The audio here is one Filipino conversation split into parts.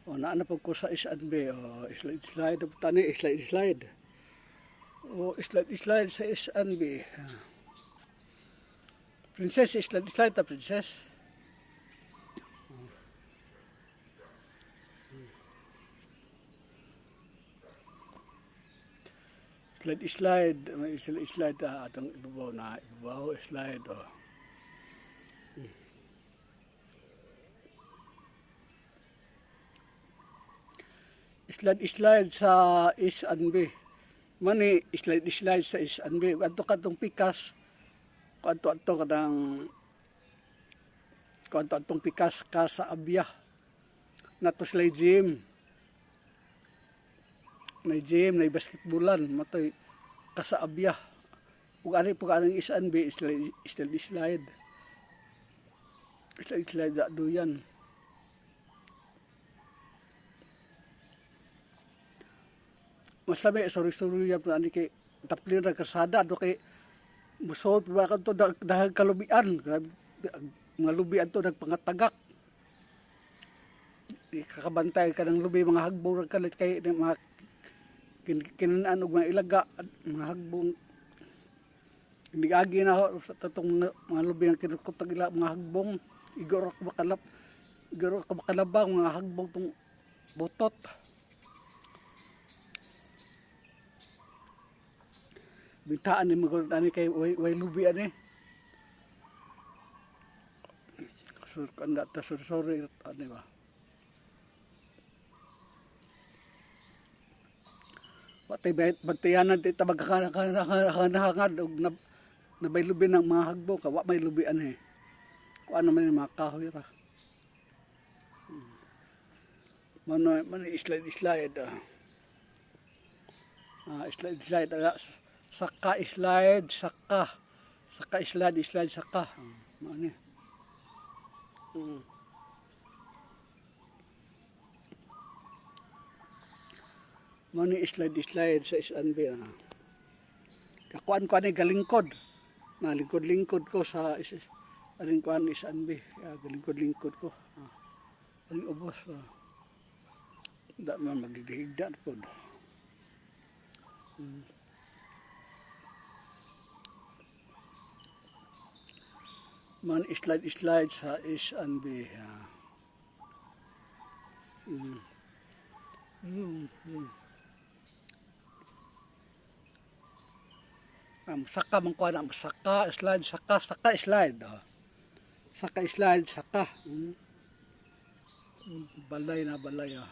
O naana po ko sa S&B. O slide po tani, slide. O slide sa S&B. Princess, slide ta princess. Slide, may slide ta atong ibabaw na ibabaw slide. O. Slide sa S&B. Mani slide sa S&B. Kadto kadtong pikas. Kadto kadtong pikas ka sa abya. Nato slide gym. May gym, may basketballan, matoy ka sa abya. Ug ani po kaning S&B slide. Slide da duyan. Masabi sorry ya ani kay taplir na kasada do kay musod ba kadto dahag kalubian. Grabe mga lubian to nagpangatagak. Kakabantay ka ng lubi mga hagbong kalit kay mga kinaan og mga ilaga at mga hagbong nigagi na sa tatong mga lubi ang kinukutag ila mga hagbong igor ka makalabang mga hagbong tong botot. Bintaan ni magod ani kay way lubi ani. Sur kanda ta sorry ani ba. Patay bantayanan ti tabag kanahangad og nabay lubi ng mga hagbong kawa may lubi ani. Kuan naman ni mga kahoy ra. Man slide. Slide saka slide saka. Mani. Mani slide sa S&B. Kakuan ko ani galingkod. Na lingkod ko sa aring kuan S&B. Galingkod ko. Aring ubos. Da man magdihigda pod. Man slide sa S&B. Saka man kuan ang saka slide. Oh. Saka slide. Balay. Oh.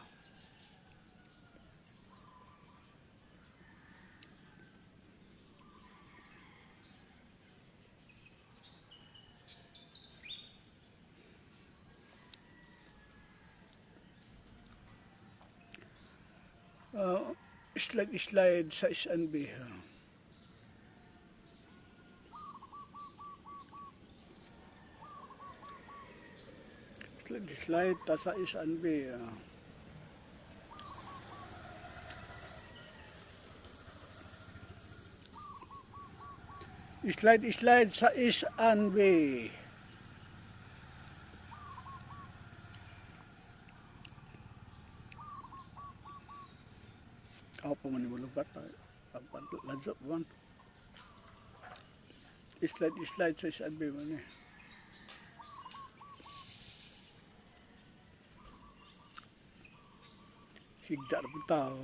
Slide sa S&B. Slide ta sa S&B. Slide sa S&B. Ako pa man lubat. Ladyo man. Slide sa S&B man eh. Higda na po tao.